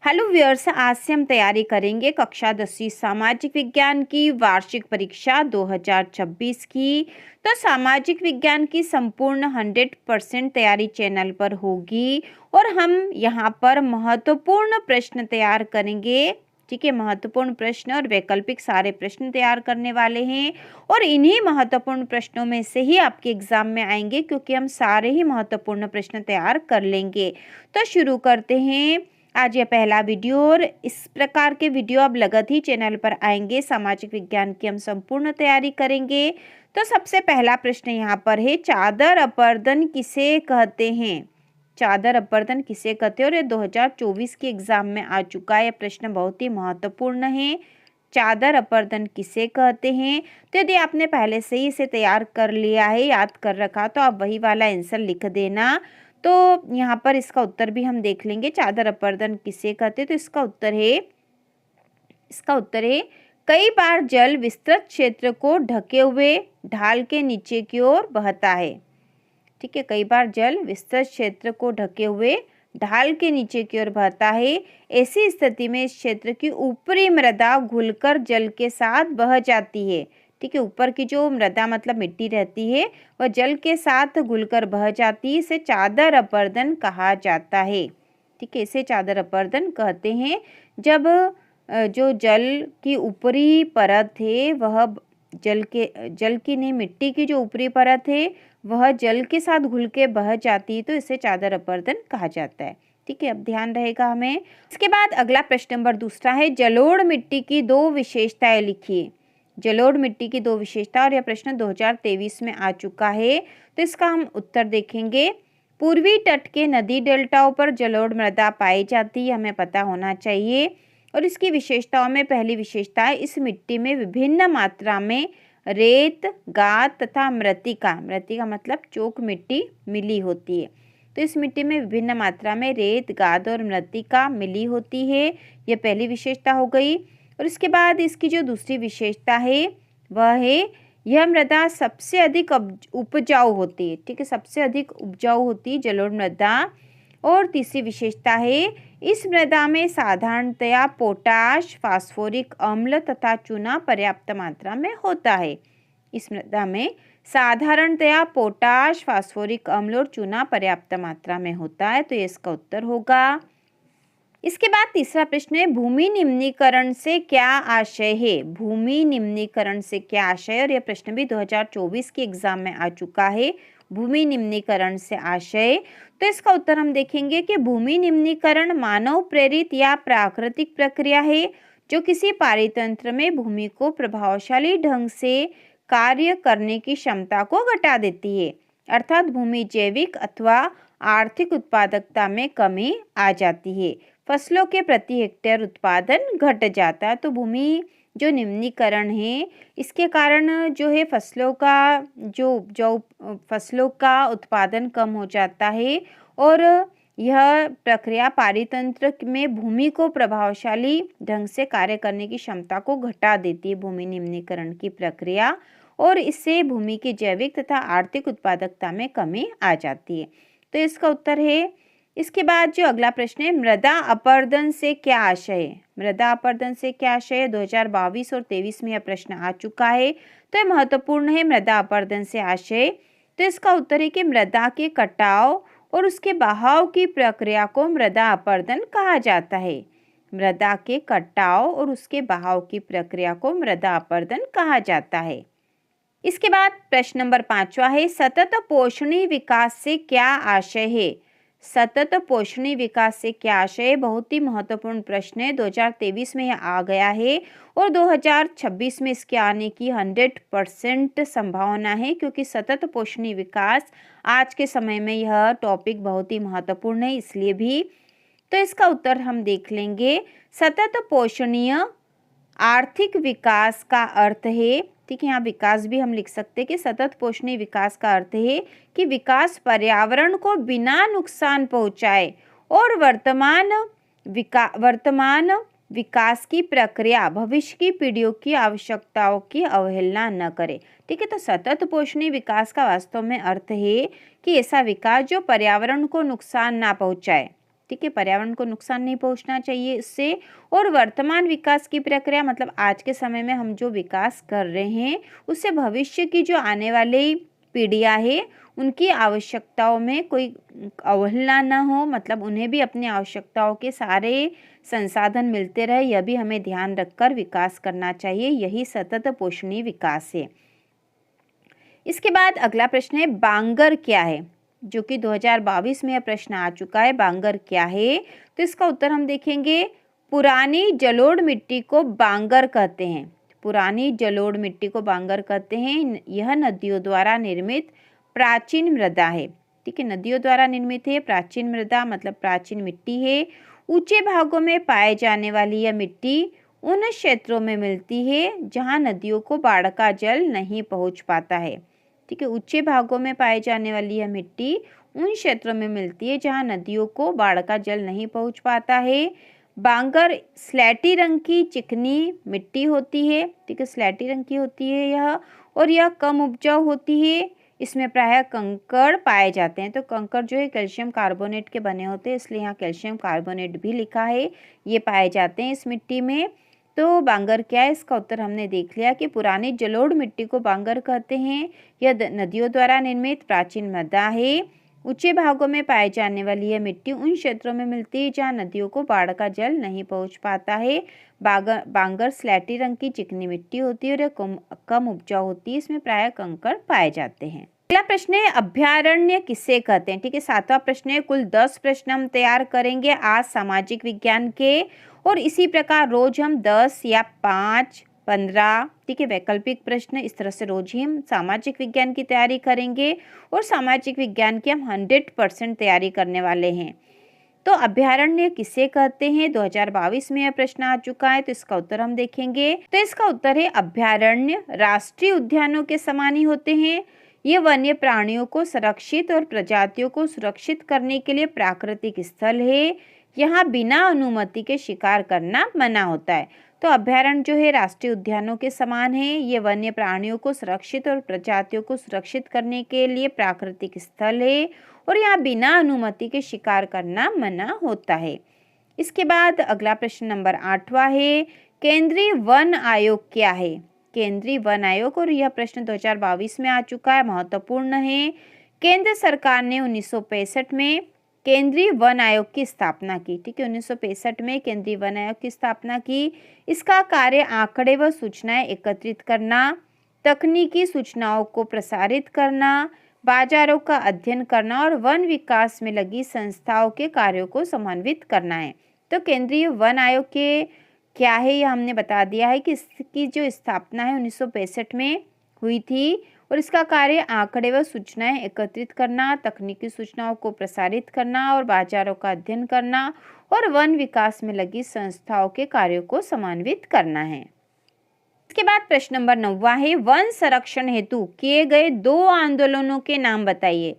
Hello viewers, आज से हम तैयारी करेंगे कक्षा 10वीं सामाजिक विज्ञान की वार्षिक परीक्षा 2026 की। तो सामाजिक विज्ञान की संपूर्ण 100% तैयारी चैनल पर होगी और हम यहाँ पर महत्वपूर्ण प्रश्न तैयार करेंगे। ठीक है, महत्वपूर्ण प्रश्न और वैकल्पिक सारे प्रश्न तैयार करने वाले हैं और इन्हीं महत्वपूर्ण प्रश्नों में से ही आपके एग्जाम में आएंगे, क्योंकि हम सारे ही महत्वपूर्ण प्रश्न तैयार कर लेंगे। तो शुरू करते हैं आज ये पहला वीडियो। और इस प्रकार के वीडियो अब लगत ही चैनल पर आएंगे। सामाजिक विज्ञान की हम संपूर्ण तैयारी करेंगे। तो सबसे पहला प्रश्न यहाँ पर है, चादर अपर्दन किसे कहते हैं? चादर अपर्दन किसे कहते हैं? और ये 2024 के एग्जाम में आ चुका है। यह प्रश्न बहुत ही महत्वपूर्ण है। चादर अपर्दन किसे कहते हैं? तो यदि आपने पहले से ही इसे तैयार कर लिया है, याद कर रखा, तो आप वही वाला आंसर लिख देना। तो यहाँ पर इसका उत्तर भी हम देख लेंगे, चादर अपर्दन किसे कहते हैं। तो इसका उत्तर है कई बार जल विस्तृत क्षेत्र को ढके हुए ढाल के नीचे की ओर बहता है। ठीक है, कई बार जल विस्तृत क्षेत्र को ढके हुए ढाल के नीचे की ओर बहता है। ऐसी स्थिति में इस क्षेत्र की ऊपरी मृदा घुलकर जल के साथ बह जाती है। ठीक है, ऊपर की जो मृदा मतलब मिट्टी रहती है वह जल के साथ घुलकर बह जाती है। इसे चादर अपर्दन कहा जाता है। ठीक है, इसे चादर अपर्दन कहते हैं जब जो जल की ऊपरी परत है वह जल की नहीं, मिट्टी की जो ऊपरी परत है वह जल के साथ घुल के बह जाती है, तो इसे चादर अपर्दन कहा जाता है। ठीक है, अब ध्यान रहेगा हमें। इसके बाद अगला प्रश्न नंबर दूसरा है, जलोढ़ मिट्टी की 2 विशेषताएं लिखिए। जलोढ़ मिट्टी की 2 विशेषता, और यह प्रश्न 2023 में आ चुका है। तो इसका हम उत्तर देखेंगे। पूर्वी तट के नदी डेल्टाओं पर जलोढ़ मृदा पाई जाती है, हमें पता होना चाहिए। और इसकी विशेषताओं में पहली विशेषता है, इस मिट्टी में विभिन्न मात्रा में रेत, गाद तथा मृत्तिका मतलब चोक मिट्टी मिली होती है। तो इस मिट्टी में विभिन्न मात्रा में रेत, गाद और मृत्तिका मिली होती है। यह पहली विशेषता हो गई। और इसके बाद इसकी जो दूसरी विशेषता है वह है, यह मृदा सबसे अधिक उपजाऊ होती है। ठीक है, सबसे अधिक उपजाऊ होती है जलोढ़ मृदा। और तीसरी विशेषता है, इस मृदा में साधारणतया पोटाश, फास्फोरिक अम्ल तथा चूना पर्याप्त मात्रा में होता है। इस मृदा में साधारणतया पोटाश, फास्फोरिक अम्ल और चूना पर्याप्त मात्रा में होता है। तो ये इसका उत्तर होगा। इसके बाद तीसरा प्रश्न है, भूमि निम्नीकरण से क्या आशय है? भूमि निम्नीकरण से क्या आशय है? और यह प्रश्न भी 2024 के एग्जाम में आ चुका है। भूमि निम्नीकरण से आशय, तो इसका उत्तर हम देखेंगे कि भूमि निम्नीकरण मानव प्रेरित या प्राकृतिक प्रक्रिया है जो किसी पारितंत्र में भूमि को प्रभावशाली ढंग से कार्य करने की क्षमता को घटा देती है। अर्थात भूमि जैविक अथवा आर्थिक उत्पादकता में कमी आ जाती है। फसलों के प्रति हेक्टेयर उत्पादन घट जाता है। तो भूमि जो निम्नीकरण है, इसके कारण जो है फसलों का उत्पादन कम हो जाता है। और यह प्रक्रिया पारितंत्र में भूमि को प्रभावशाली ढंग से कार्य करने की क्षमता को घटा देती है, भूमि निम्नीकरण की प्रक्रिया। और इससे भूमि की जैविक तथा आर्थिक उत्पादकता में कमी आ जाती है। तो इसका उत्तर है। इसके बाद जो अगला प्रश्न है, मृदा अपर्दन से क्या आशय है? मृदा अपर्दन से क्या आशय है? 2022 और 2023 में यह प्रश्न आ चुका है। तो यह महत्वपूर्ण है, मृदा अपर्दन से आशय। तो इसका उत्तर है कि मृदा के कटाव और उसके बहाव की प्रक्रिया को मृदा अपर्दन कहा जाता है। मृदा के कटाव और उसके बहाव की प्रक्रिया को मृदा अपर्दन कहा जाता है। इसके बाद प्रश्न नंबर 5वां है, सतत पोषणीय विकास से क्या आशय है? सतत पोषणीय विकास से क्या आशय? बहुत ही महत्वपूर्ण प्रश्न है। 2023 में यह आ गया है और 2026 में इसके आने की 100% संभावना है, क्योंकि सतत पोषणीय विकास आज के समय में यह टॉपिक बहुत ही महत्वपूर्ण है, इसलिए भी। तो इसका उत्तर हम देख लेंगे। सतत पोषणीय आर्थिक विकास का अर्थ है, ठीक है, यहाँ विकास भी हम लिख सकते हैं कि सतत पोषणीय विकास का अर्थ है कि विकास पर्यावरण को बिना नुकसान पहुंचाए और वर्तमान विकास की प्रक्रिया भविष्य की पीढ़ियों की आवश्यकताओं की अवहेलना न करे। ठीक है, तो सतत पोषणीय विकास का वास्तव में अर्थ है कि ऐसा विकास जो पर्यावरण को नुकसान ना पहुंचाए। ठीक है, पर्यावरण को नुकसान नहीं पहुंचना चाहिए इससे। और वर्तमान विकास की प्रक्रिया मतलब आज के समय में हम जो विकास कर रहे हैं उससे भविष्य की जो आने वाली पीढ़ियां है उनकी आवश्यकताओं में कोई अवहेलना ना हो, मतलब उन्हें भी अपनी आवश्यकताओं के सारे संसाधन मिलते रहे, यह भी हमें ध्यान रखकर विकास करना चाहिए। यही सतत पोषणीय विकास है। इसके बाद अगला प्रश्न है बांगर क्या है, जो कि 2022 में यह प्रश्न आ चुका है। बांगर क्या है, तो इसका उत्तर हम देखेंगे पुरानी जलोढ़ मिट्टी को बांगर कहते हैं। पुरानी जलोढ़ मिट्टी को बांगर कहते हैं। यह नदियों द्वारा निर्मित प्राचीन मृदा है। ठीक है, नदियों द्वारा निर्मित है प्राचीन मृदा, मतलब प्राचीन मिट्टी है। ऊंचे भागों में पाए जाने वाली यह मिट्टी उन क्षेत्रों में मिलती है जहां नदियों को बाढ़ का जल नहीं पहुंच पाता है। ठीक है, ऊंचे भागों में पाए जाने वाली यह मिट्टी उन क्षेत्रों में मिलती है जहां नदियों को बाढ़ का जल नहीं पहुंच पाता है। बांगर स्लेटी रंग की चिकनी मिट्टी होती है। ठीक है, स्लेटी रंग की होती है यह, और यह कम उपजाऊ होती है। इसमें प्रायः कंकड़ पाए जाते हैं। तो कंकड़ जो है कैल्शियम कार्बोनेट के बने होते हैं, इसलिए यहाँ कैल्शियम कार्बोनेट भी लिखा है। ये पाए जाते हैं इस मिट्टी में। तो बांगर क्या है, इसका उत्तर हमने देख लिया कि पुरानी जलोढ़ मिट्टी को बांगर कहते हैं। यह नदियों द्वारा निर्मित प्राचीन मृदा है। ऊंचे भागों में पाए जाने वाली यह मिट्टी उन क्षेत्रों में मिलती है जहां नदियों को बाढ़ का जल नहीं पहुंच पाता है। बांगर स्लेटी रंग की चिकनी मिट्टी होती है और कम उपजाऊ होती है। इसमें प्रायः कंकड़ पाए जाते हैं। अगला प्रश्न है अभ्यारण्य किसे कहते हैं। ठीक है, 7वां प्रश्न है। कुल 10 प्रश्न हम तैयार करेंगे आज सामाजिक विज्ञान के, और इसी प्रकार रोज हम 10 या 5, 15, ठीक है, वैकल्पिक प्रश्न इस तरह से रोज ही हम सामाजिक विज्ञान की तैयारी करेंगे। और सामाजिक विज्ञान की हम 100% तैयारी करने वाले हैं। तो अभ्यारण्य किसे कहते हैं, 2022 में यह प्रश्न आ चुका है। तो इसका उत्तर हम देखेंगे। तो इसका उत्तर है अभ्यारण्य राष्ट्रीय उद्यानों के समान ही होते हैं। ये वन्य प्राणियों को संरक्षित और प्रजातियों को सुरक्षित करने के लिए प्राकृतिक स्थल है। यहाँ बिना अनुमति के शिकार करना मना होता है। तो अभ्यारण्य जो है राष्ट्रीय उद्यानों के समान है। ये वन्य प्राणियों को सुरक्षित और प्रजातियों को सुरक्षित करने के लिए प्राकृतिक स्थल है, और यहाँ बिना अनुमति के शिकार करना मना होता है। इसके बाद अगला प्रश्न नंबर 8वां है केंद्रीय वन आयोग क्या है। केंद्रीय वन आयोग, और यह प्रश्न 2022 में आ चुका है, महत्वपूर्ण है। केंद्र सरकार ने 1965 में केंद्रीय वन आयोग की स्थापना की। ठीक है, 1965 में केंद्रीय वन आयोग की स्थापना की। इसका कार्य आंकड़े व सूचनाएं एकत्रित करना, तकनीकी सूचनाओं को प्रसारित करना, बाजारों का अध्ययन करना और वन विकास में लगी संस्थाओं के कार्यों को समन्वित करना है। तो केंद्रीय वन आयोग के क्या है, यह हमने बता दिया है कि इसकी जो स्थापना है 1965 में हुई थी, और इसका कार्य आंकड़े व सूचनाएं एकत्रित करना, तकनीकी सूचनाओं को प्रसारित करना और बाजारों का अध्ययन करना और वन विकास में लगी संस्थाओं के कार्यों को समन्वित करना है। इसके बाद प्रश्न नंबर 9वां है वन संरक्षण हेतु किए गए 2 आंदोलनों के नाम बताइए।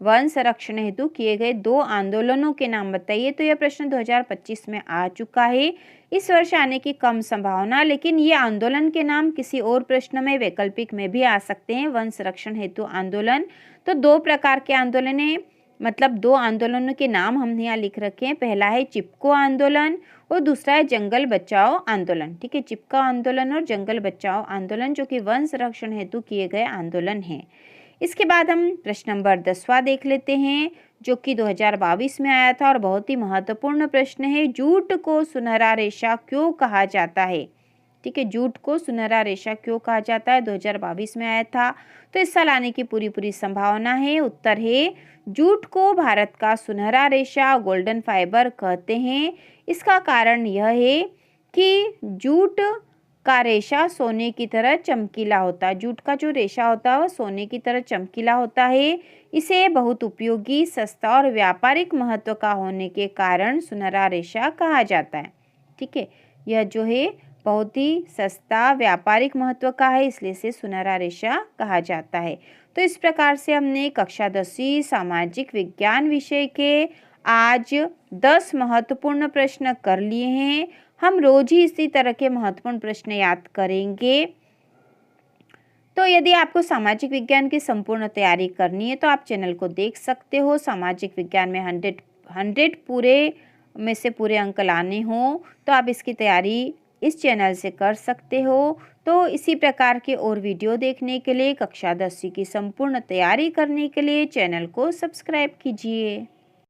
वन संरक्षण हेतु किए गए 2 आंदोलनों के नाम बताइए। तो यह प्रश्न 2025 में आ चुका है। इस वर्ष आने की कम संभावना, लेकिन ये आंदोलन के नाम किसी और प्रश्न में वैकल्पिक में भी आ सकते हैं। वन संरक्षण हेतु आंदोलन, तो 2 प्रकार के आंदोलन हैं, मतलब 2 आंदोलनों के नाम हमने यहाँ लिख रखे हैं। पहला है चिपको आंदोलन और दूसरा है जंगल बचाओ आंदोलन। ठीक है, चिपको आंदोलन और जंगल बचाओ आंदोलन जो कि वन संरक्षण हेतु किए गए आंदोलन हैं। इसके बाद हम प्रश्न नंबर 10वां देख लेते हैं, जो कि 2022 में आया था और बहुत ही महत्वपूर्ण प्रश्न है। जूट को सुनहरा रेशा क्यों कहा जाता है। ठीक है, जूट को सुनहरा रेशा क्यों कहा जाता है, 2022 में आया था। तो इस साल आने की पूरी संभावना है। उत्तर है जूट को भारत का सुनहरा रेशा, गोल्डन फाइबर कहते हैं। इसका कारण यह है कि जूट का रेशा सोने की तरह चमकीला होता है। जूट का जो रेशा होता है वह सोने की तरह चमकीला होता है। इसे बहुत उपयोगी, सस्ता और व्यापारिक महत्व का होने के कारण सुनहरा रेशा कहा जाता है। ठीक है, यह जो है बहुत ही सस्ता, व्यापारिक महत्व का है, इसलिए इसे सुनहरा रेशा कहा जाता है। तो इस प्रकार से हमने कक्षा 10वीं सामाजिक विज्ञान विषय के आज 10 महत्वपूर्ण प्रश्न कर लिए हैं। हम रोज ही इसी तरह के महत्वपूर्ण प्रश्न याद करेंगे। तो यदि आपको सामाजिक विज्ञान की संपूर्ण तैयारी करनी है तो आप चैनल को देख सकते हो। सामाजिक विज्ञान में 100 पूरे में से पूरे अंक लाने हों तो आप इसकी तैयारी इस चैनल से कर सकते हो। तो इसी प्रकार के और वीडियो देखने के लिए, कक्षा 10वीं की संपूर्ण तैयारी करने के लिए चैनल को सब्सक्राइब कीजिए।